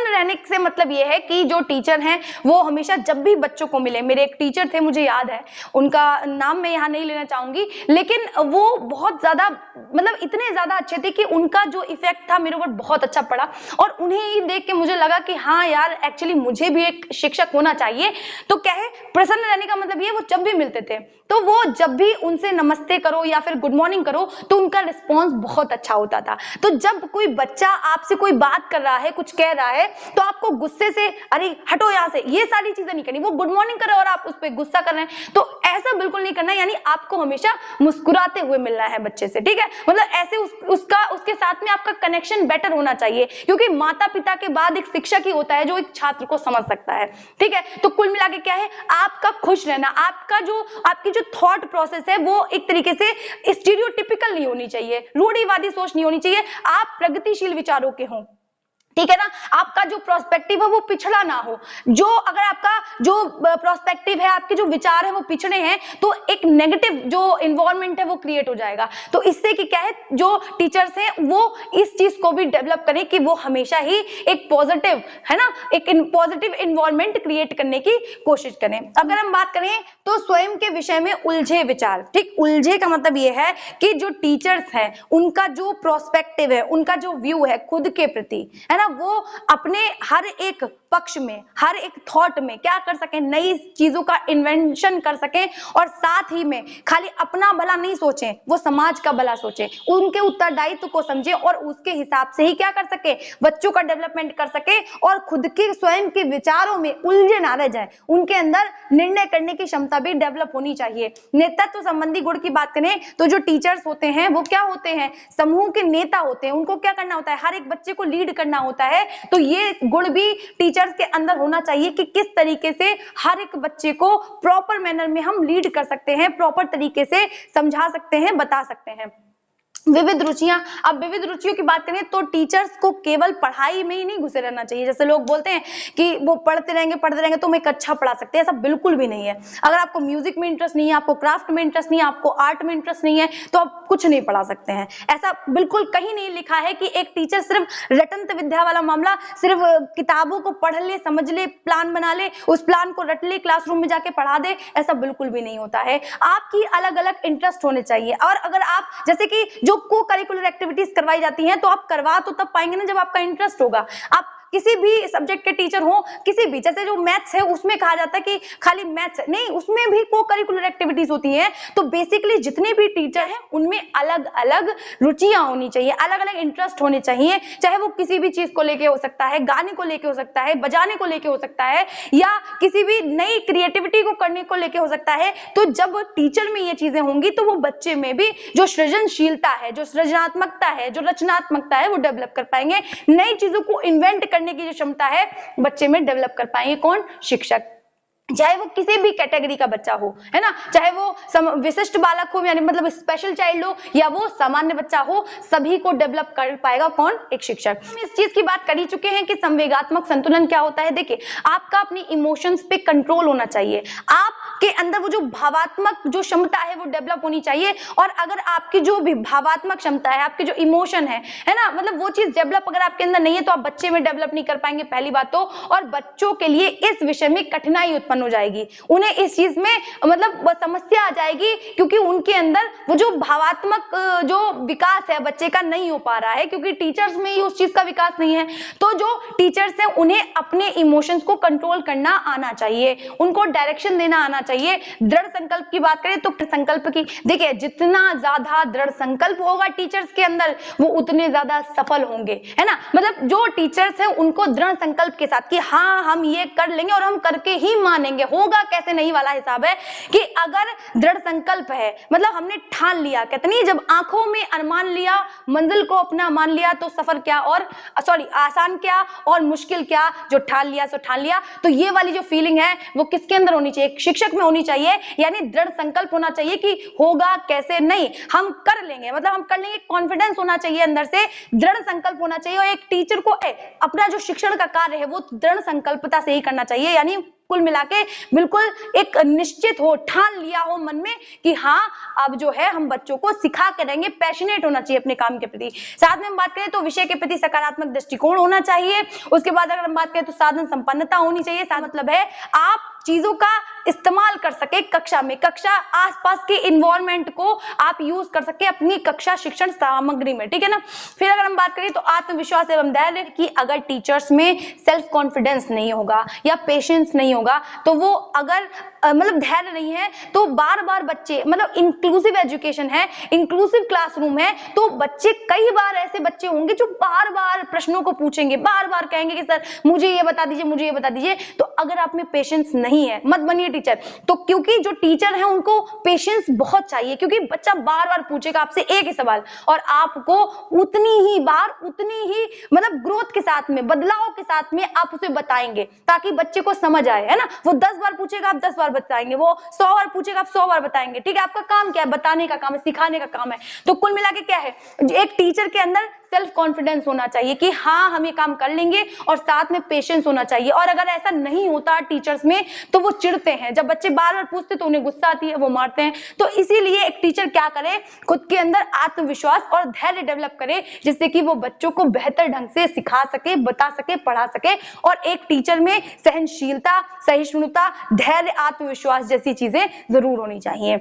रहने से मतलब ये है कि जो टीचर हैं वो हमेशा जब भी बच्चों को मिले, मेरे एक टीचर थे, मुझे याद है, उनका नाम मैं यहाँ नहीं लेना चाहूंगी, लेकिन वो बहुत ज्यादा, मतलब इतने ज्यादा अच्छे थे कि उनका जो इफेक्ट था मेरे ऊपर बहुत अच्छा पड़ा, और उन्हें ही देख के मुझे लगा कि हाँ यार, एक्चुअली मुझे भी एक शिक्षक होना चाहिए। तो क्या है, प्रसन्न रहने का मतलब ये, वो जब भी मिलते थे तो वो जब भी उनसे नमस्ते करो या फिर गुड मॉर्निंग करो तो उनका रिस्पॉन्स बहुत अच्छा होता था। तो जब कोई बच्चा आपसे कोई बात कर रहा है, कुछ कह रहा है, तो आपको गुस्से से अरे हटो यहाँ से, ये सारी चीजें नहीं करनी। वो गुड मॉर्निंग कर रहे और आप उस पर गुस्सा कर रहे हैं, तो ऐसा बिल्कुल नहीं करना। यानी आपको हमेशा मुस्कुराते हुए मिलना है बच्चे से, ठीक है। मतलब ऐसे उसके साथ में आपका कनेक्शन बेटर होना चाहिए, क्योंकि माता पिता के बाद एक शिक्षक ही होता है जो एक छात्र को समझ सकता है, ठीक है। तो कुल मिला के क्या है, आपका खुश रहना, आपकी जो थॉट प्रोसेस है वो एक तरीके से स्टीरियोटिपिकल नहीं होनी चाहिए, रूढ़िवादी सोच नहीं होनी चाहिए। आप प्रगतिशील विचारों के हों, ठीक है ना। आपका जो प्रोस्पेक्टिव है वो पिछड़ा ना हो। जो अगर आपका जो प्रोस्पेक्टिव है, आपके जो विचार है वो पिछड़े हैं, तो एक नेगेटिव जो इन्वायरमेंट है वो क्रिएट हो जाएगा। तो इससे कि क्या है, जो टीचर्स हैं वो इस चीज को भी डेवलप करें कि वो हमेशा ही एक पॉजिटिव, है ना, एक पॉजिटिव इन्वायरमेंट क्रिएट करने की कोशिश करें। अगर हम बात करें तो स्वयं के विषय में उलझे विचार, ठीक, उलझे का मतलब ये है कि जो टीचर्स हैं उनका जो प्रोस्पेक्टिव है, उनका जो व्यू है खुद के प्रति, है ना, वो अपने हर एक पक्ष में, हर एक थॉट में क्या कर सके, नई चीजों का इन्वेंशन कर सके, और साथ ही में खाली अपना भला नहीं सोचें, वो समाज का भला सोचें, उनके उत्तरदायित्व को समझें, और उसके हिसाब से ही क्या कर सके, बच्चों का डेवलपमेंट कर सके, और खुद के स्वयं के विचारों में उलझे ना रह जाए। उनके अंदर निर्णय करने की क्षमता भी डेवलप होनी चाहिए। नेतृत्व संबंधी गुण की बात करें तो जो टीचर्स होते हैं वो क्या होते हैं, समूह के नेता होते हैं। उनको क्या करना होता है, हर एक बच्चे को लीड करना होता है। तो ये गुण भी टीचर्स के अंदर होना चाहिए कि किस तरीके से हर एक बच्चे को प्रॉपर मैनर में हम लीड कर सकते हैं, प्रॉपर तरीके से समझा सकते हैं, बता सकते हैं। विविध रुचियां। अब विविध रुचियों की बात करें तो टीचर्स को केवल पढ़ाई में ही नहीं घुसे रहना चाहिए। जैसे लोग बोलते हैं कि वो पढ़ते रहेंगे तो हम एक अच्छा पढ़ा सकते हैं, ऐसा बिल्कुल भी नहीं है। अगर आपको म्यूजिक में इंटरेस्ट नहीं है, आपको क्राफ्ट में इंटरेस्ट नहीं है, आपको आर्ट में इंटरेस्ट नहीं है, तो आप कुछ नहीं पढ़ा सकते हैं। ऐसा बिल्कुल कहीं नहीं लिखा है कि एक टीचर सिर्फ रटंत विद्या वाला मामला, सिर्फ किताबों को पढ़ ले, समझ ले, प्लान बना ले, उस प्लान को रट ले, क्लासरूम में जाके पढ़ा दे, ऐसा बिल्कुल भी नहीं होता है। आपकी अलग अलग इंटरेस्ट होने चाहिए। और अगर आप जैसे कि जो को करिकुलर एक्टिविटीज करवाई जाती हैं तो आप करवा तो तब पाएंगे ना जब आपका इंटरेस्ट होगा। आप किसी भी सब्जेक्ट के टीचर हो, किसी भी, जैसे जो मैथ्स है उसमें कहा जाता है कि खाली मैथ्स नहीं, उसमें भी को करिकुलर एक्टिविटीज होती हैं। तो बेसिकली जितने भी टीचर हैं उनमें अलग अलग रुचियां होनी चाहिए, अलग अलग इंटरेस्ट होने चाहिए। चाहे वो किसी भी चीज को लेके हो सकता है, गाने को लेके हो सकता है, बजाने को लेके हो सकता है, या किसी भी नई क्रिएटिविटी को करने को लेके हो सकता है। तो जब टीचर में ये चीजें होंगी तो वो बच्चे में भी जो सृजनशीलता है, जो सृजनात्मकता है, जो रचनात्मकता है, वो डेवलप कर पाएंगे। नई चीजों को इन्वेंट करने की जो क्षमता है बच्चे में डेवलप कर पाएंगे कौन? शिक्षक। चाहे वो किसी भी कैटेगरी का बच्चा हो, है ना, चाहे वो विशिष्ट बालक हो, यानी मतलब स्पेशल चाइल्ड हो, या वो सामान्य बच्चा हो, सभी को डेवलप कर पाएगा कौन? एक शिक्षक। हम इस चीज की बात कर ही चुके हैं कि संवेगात्मक संतुलन क्या होता है। देखिए, आपका अपनी इमोशंस पे कंट्रोल होना चाहिए, आपके अंदर वो जो भावात्मक जो क्षमता है वो डेवलप होनी चाहिए। और अगर आपकी जो भी भावात्मक क्षमता है, आपके जो इमोशन है ना, मतलब वो चीज डेवलप अगर आपके अंदर नहीं है तो आप बच्चे में डेवलप नहीं कर पाएंगे, पहली बात तो। और बच्चों के लिए इस विषय में कठिनाई उत्पन्न हो जाएगी, उन्हें इस चीज में मतलब समस्या आ जाएगी, क्योंकि उनके अंदर वो जो भावात्मक जो विकास है बच्चे का नहीं हो पा रहा है, क्योंकि टीचर्स में ही उस चीज का विकास नहीं है। तो जो टीचर्स हैं उन्हें अपने इमोशंस को कंट्रोल करना आना चाहिए, उनको डायरेक्शन देना आना चाहिए। दृढ़ संकल्प की बात करें तो संकल्प की, देखिए, जितना ज्यादा दृढ़ संकल्प होगा टीचर्स के अंदर वो उतने ज्यादा सफल होंगे, है ना। मतलब जो टीचर्स हैं उनको दृढ़ संकल्प के साथ कि हाँ हम ये कर लेंगे और हम करके ही मानेंगे, होगा कैसे नहीं वाला हिसाब है कि अगर दृढ़ संकल्प है, मतलब हमने ठान लिया, कहते नहीं जब आंखों में अरमान लिया, मंजिल को अपना मान लिया, तो सफर क्या और आसान क्या और मुश्किल क्या, जो ठान लिया सो ठान लिया। तो ये वाली जो फीलिंग है वो किसके अंदर होनी चाहिए? एक शिक्षक में होनी चाहिए, यानी दृढ़ संकल्प होना चाहिए कि होगा कैसे नहीं, हम कर लेंगे, मतलब हम कर लेंगे। कॉन्फिडेंस होना चाहिए अंदर से, दृढ़ संकल्प होना चाहिए। और एक टीचर को अपना जो शिक्षण का कार्य है वो दृढ़ संकल्पता से ही करना चाहिए, यानी कुल मिला के बिल्कुल एक निश्चित हो, ठान लिया हो मन में कि हाँ अब जो है हम बच्चों को सिखा करेंगे। पैशनेट होना चाहिए अपने काम के प्रति। साथ में हम बात करें तो विषय के प्रति सकारात्मक दृष्टिकोण होना चाहिए। उसके बाद अगर हम बात करें तो साधन संपन्नता होनी चाहिए। साथ मतलब है आप चीजों का इस्तेमाल कर सके कक्षा में, कक्षा आसपास के इन्वायरमेंट को आप यूज कर सके अपनी कक्षा शिक्षण सामग्री में, ठीक है ना। फिर अगर हम बात करें तो आत्मविश्वास एवं धैर्य की, अगर टीचर्स में सेल्फ कॉन्फिडेंस नहीं होगा या पेशेंस नहीं होगा, तो वो अगर मतलब धैर्य नहीं है, तो बार बार बच्चे, मतलब इंक्लूसिव एजुकेशन है, इंक्लूसिव क्लासरूम है, तो बच्चे कई बार ऐसे बच्चे होंगे जो बार बार प्रश्नों को पूछेंगे, बार बार कहेंगे कि सर मुझे ये बता दीजिए, मुझे ये बता दीजिए। तो अगर आप में पेशेंस नहीं है, मत बनिए टीचर। तो क्योंकि जो टीचर है उनको पेशेंस बहुत चाहिए, क्योंकि बच्चा बार बार पूछेगा आपसे एक ही सवाल, और आपको उतनी ही बार, उतनी ही मतलब ग्रोथ के साथ में, बदलाव के साथ में आप उसे बताएंगे, ताकि बच्चे को समझ आए, है ना। वो 10 बार पूछेगा, आप 10 बार बताएंगे, वो 100 बार पूछेगा, आप 100 बार बताएंगे, ठीक है। आपका काम क्या है? बताने का काम है, सिखाने का काम है। तो कुल मिला के क्या है, एक टीचर के अंदर सेल्फ कॉन्फिडेंस होना चाहिए कि हाँ हम ये काम कर लेंगे, और साथ में पेशेंस होना चाहिए। और अगर ऐसा नहीं होता टीचर्स में तो वो चिढ़ते हैं, जब बच्चे बार बार पूछते तो उन्हें गुस्सा आती है, वो मारते हैं। तो इसीलिए एक टीचर क्या करे, खुद के अंदर आत्मविश्वास और धैर्य डेवलप करे, जिससे कि वो बच्चों को बेहतर ढंग से सिखा सके, बता सके, पढ़ा सके। और एक टीचर में सहनशीलता, सहिष्णुता, धैर्य, आत्मविश्वास जैसी चीजें जरूर होनी चाहिए।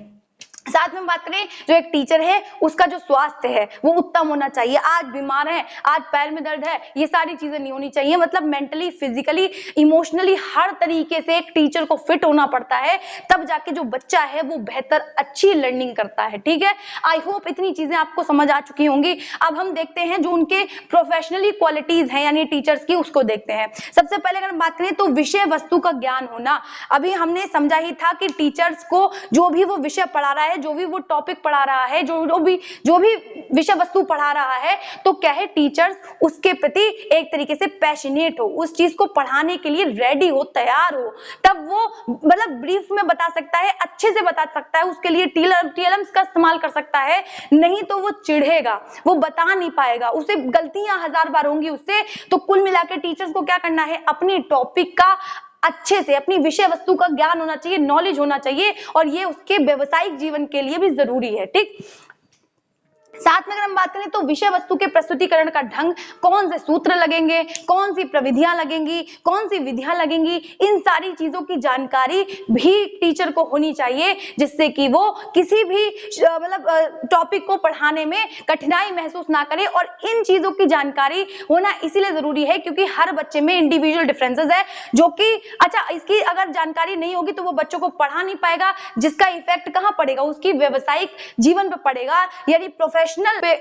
साथ में बात करें, जो एक टीचर है उसका जो स्वास्थ्य है वो उत्तम होना चाहिए। आज बीमार है, आज पैर में दर्द है, ये सारी चीजें नहीं होनी चाहिए। मतलब मेंटली, फिजिकली, इमोशनली हर तरीके से एक टीचर को फिट होना पड़ता है, तब जाके जो बच्चा है वो बेहतर अच्छी लर्निंग करता है, ठीक है। आई होप इतनी चीजें आपको समझ आ चुकी होंगी। अब हम देखते हैं जो उनके प्रोफेशनली क्वालिटीज हैं, यानी टीचर्स की, उसको देखते हैं। सबसे पहले अगर हम बात करें तो विषय वस्तु का ज्ञान होना। अभी हमने समझा ही था कि टीचर्स को जो भी वो विषय पढ़ा रहा है, है, जो भी वो टॉपिक पढ़ा रहा है, जो भी विषय वस्तु पढ़ा रहा है, तो क्या है टीचर्स उसके प्रति एक तरीके से पैशनेट हो, उस चीज को पढ़ाने के लिए रेडी हो, तैयार हो, तब वो मतलब ब्रीफ में बता सकता है, अच्छे से बता सकता है, उसके लिए टीएलएम्स का इस्तेमाल कर सकता है। नहीं तो वो चिढ़ेगा, वो बता नहीं पाएगा, उसे गलतियां 1000 बार होंगी उससे। तो कुल मिलाकर टीचर्स को क्या करना है, अपनी टॉपिक का अच्छे से, अपनी विषय वस्तु का ज्ञान होना चाहिए, नॉलेज होना चाहिए, और ये उसके व्यावसायिक जीवन के लिए भी जरूरी है। ठीक, साथ में अगर हम बात करें तो विषय वस्तु के प्रस्तुतिकरण का ढंग, कौन से सूत्र लगेंगे, कौन सी प्रविधियां लगेंगी, कौन सी विधियां लगेंगी, इन सारी चीजों की जानकारी भी टीचर को होनी चाहिए, जिससे कि वो किसी भी मतलब टॉपिक को पढ़ाने में कठिनाई महसूस ना करे। और इन चीजों की जानकारी होना इसीलिए जरूरी है क्योंकि हर बच्चे में इंडिविजुअल डिफरेंसेस है, जो कि अच्छा इसकी अगर जानकारी नहीं होगी तो वो बच्चों को पढ़ा नहीं पाएगा, जिसका इफेक्ट कहां पड़ेगा, उसकी व्यावसायिक जीवन पर पड़ेगा, यानी प्रोफेशनल पे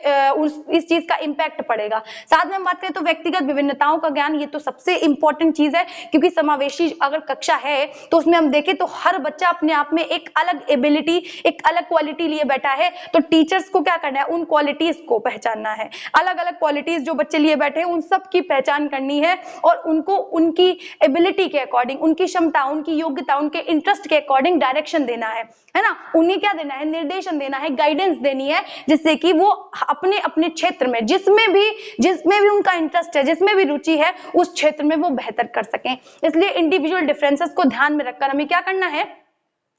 इस चीज का इंपैक्ट पड़ेगा। साथ में हम बात करें तो व्यक्तिगत विभिन्नताओं का ज्ञान, ये तो सबसे इंपॉर्टेंट चीज है, क्योंकि समावेशी अगर कक्षा है तो उसमें हम देखें तो हर बच्चा अपने आप में एक अलग एबिलिटी, एक अलग क्वालिटी लिए बैठा है। तो टीचर्स को क्या करना है, उन क्वालिटीज को पहचानना है, अलग अलग क्वालिटीज जो बच्चे लिए बैठे हैं उन सब की पहचान करनी है, और उनको उनकी एबिलिटी के अकॉर्डिंग, उनकी क्षमता, उनकी योग्यता, उनके इंटरेस्ट के अकॉर्डिंग डायरेक्शन देना है ना, उन्हें क्या देना है, निर्देशन देना है, गाइडेंस देनी है, जिससे कि वो अपने अपने क्षेत्र में जिसमें भी उनका इंटरेस्ट है, जिसमें भी रुचि है, उस क्षेत्र में वो बेहतर कर सकें। इसलिए इंडिविजुअल डिफरेंसेस को ध्यान में रखकर हमें क्या करना है,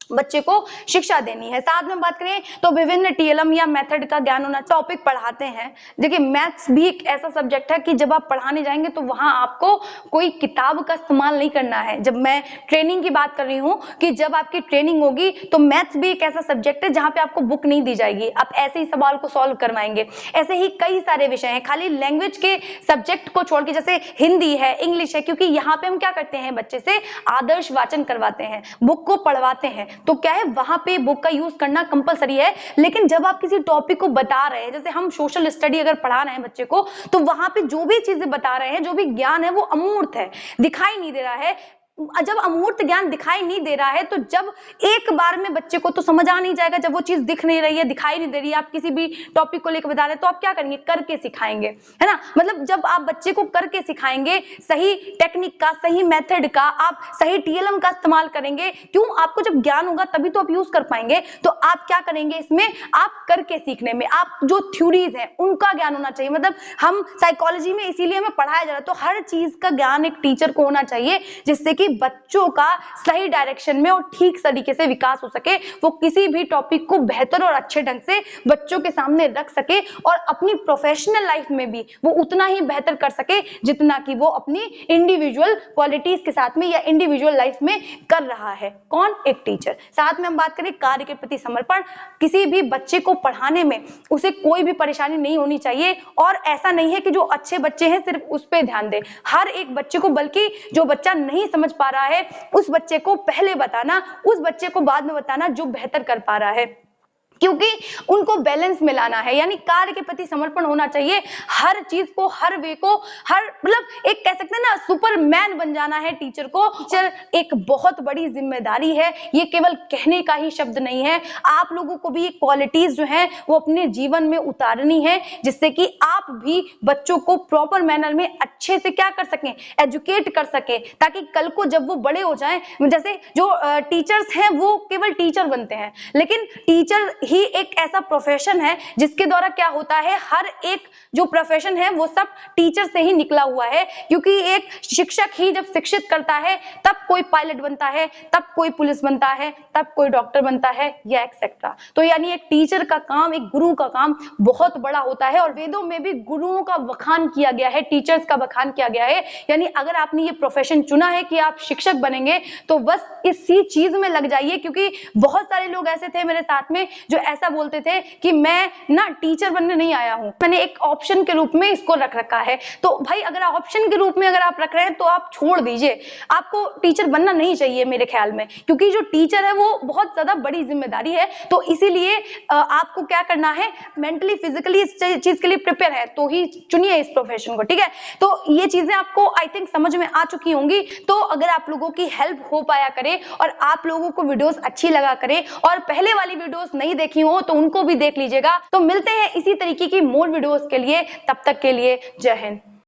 बच्चे को शिक्षा देनी है। साथ में बात करें तो विभिन्न टीएलएम या मेथड का ज्ञान होना, टॉपिक पढ़ाते हैं। देखिए मैथ्स भी एक ऐसा सब्जेक्ट है कि जब आप पढ़ाने जाएंगे तो वहां आपको कोई किताब का इस्तेमाल नहीं करना है। जब मैं ट्रेनिंग की बात कर रही हूँ कि जब आपकी ट्रेनिंग होगी तो मैथ्स भी एक ऐसा सब्जेक्ट है जहां पे आपको बुक नहीं दी जाएगी, आप ऐसे ही सवाल को सॉल्व करवाएंगे। ऐसे ही कई सारे विषय हैं, खाली लैंग्वेज के सब्जेक्ट को छोड़ के, जैसे हिंदी है, इंग्लिश है, क्योंकि यहाँ पे हम क्या करते हैं, बच्चे से आदर्श वाचन करवाते हैं, बुक को पढ़वाते हैं, तो क्या है वहां पे बुक का यूज करना कंपलसरी है। लेकिन जब आप किसी टॉपिक को बता रहे हैं, जैसे हम सोशल स्टडी अगर पढ़ा रहे हैं बच्चे को, तो वहां पे जो भी चीजें बता रहे हैं, जो भी ज्ञान है वो अमूर्त है, दिखाई नहीं दे रहा है। जब अमूर्त ज्ञान दिखाई नहीं दे रहा है तो जब एक बार में बच्चे को तो समझ आ नहीं जाएगा, जब वो चीज दिख नहीं रही है, दिखाई नहीं दे रही है, आप किसी भी टॉपिक को लेकर बता रहे हैं तो आप क्या करेंगे, करके सिखाएंगे, है ना। मतलब जब आप बच्चे को करके सिखाएंगे, सही टेक्निक का, सही मेथड का, आप सही टीएलएम का इस्तेमाल करेंगे, क्यों, आपको जब ज्ञान होगा तभी तो आप यूज कर पाएंगे। तो आप क्या करेंगे इसमें, आप करके सीखने में, आप जो थ्योरीज है उनका ज्ञान होना चाहिए। मतलब हम साइकोलॉजी में इसीलिए हमें पढ़ाया जा रहा है, तो हर चीज का ज्ञान एक टीचर को होना चाहिए, जिससे कि बच्चों का सही डायरेक्शन में और ठीक तरीके से विकास हो सके, वो किसी भी टॉपिक को बेहतर और अच्छे ढंग से बच्चों के सामने रख सके, और अपनी प्रोफेशनल लाइफ में भी वो उतना ही बेहतर कर सके जितना कि वो अपनी इंडिविजुअल क्वालिटीज के साथ में या इंडिविजुअल लाइफ में कर रहा है। कौन, एक टीचर। साथ में हम बात करें कार्य के प्रति समर्पण, किसी भी बच्चे को पढ़ाने में उसे कोई भी परेशानी नहीं होनी चाहिए, और ऐसा नहीं है कि जो अच्छे बच्चे हैं सिर्फ उस पर ध्यान दे, हर एक बच्चे को, बल्कि जो बच्चा नहीं समझ पा रहा है उस बच्चे को पहले बताना, उस बच्चे को बाद में बताना जो बेहतर कर पा रहा है, क्योंकि उनको बैलेंस में लाना है। यानी कार्य के प्रति समर्पण होना चाहिए, हर चीज को, हर वे को, हर मतलब एक कह सकते हैं ना सुपरमैन बन जाना है टीचर को। टीचर एक बहुत बड़ी जिम्मेदारी है, ये केवल कहने का ही शब्द नहीं है, आप लोगों को भी ये क्वालिटीज जो हैं वो अपने जीवन में उतारनी है, जिससे कि आप भी बच्चों को प्रॉपर मैनर में अच्छे से क्या कर सकें, एजुकेट कर सकें, ताकि कल को जब वो बड़े हो जाएं, जैसे जो टीचर्स हैं वो केवल टीचर बनते हैं, लेकिन टीचर ही एक ऐसा प्रोफेशन है जिसके द्वारा क्या होता है, हर एक जो प्रोफेशन है वो सब टीचर से ही निकला हुआ है, क्योंकि एक शिक्षक ही जब शिक्षित करता है तब कोई पायलट बनता है, तब कोई पुलिस बनता है, तब कोई डॉक्टर बनता है, या एक्सेट्रा। तो यानी एक टीचर का काम, एक गुरु का काम बहुत बड़ा होता है, और वेदों में भी गुरुओं का बखान किया गया है, टीचर्स का बखान किया गया है। यानी अगर आपने ये प्रोफेशन चुना है कि आप शिक्षक बनेंगे तो बस इसी चीज में लग जाइए, क्योंकि बहुत सारे लोग ऐसे थे मेरे साथ में जो ऐसा बोलते थे कि मैं ना टीचर बनने नहीं आया हूं, मैंने एक ऑप्शन के रूप में इसको रख रखा है। तो भाई अगर ऑप्शन के रूप में अगर आप रख रहे हैं तो आप छोड़ दीजिए, आपको टीचर बनना नहीं चाहिए मेरे ख्याल में, क्योंकि जो टीचर है वो बहुत ज्यादा बड़ी जिम्मेदारी है। तो इसीलिए आपको क्या करना है, मेंटली फिजिकली इस चीज के लिए प्रिपेयर है तो ही चुनिए इस प्रोफेशन को, ठीक है। तो ये चीजें आपको आई थिंक समझ में आ चुकी होंगी। तो अगर आप लोगों की हेल्प हो पाया करे और आप लोगों को वीडियोस अच्छी लगा करे और पहले वाली वीडियोस नहीं देखी हो तो उनको भी देख लीजिएगा। तो मिलते हैं इसी तरीके की मोर वीडियोस के लिए, तब तक के लिए जय हिंद।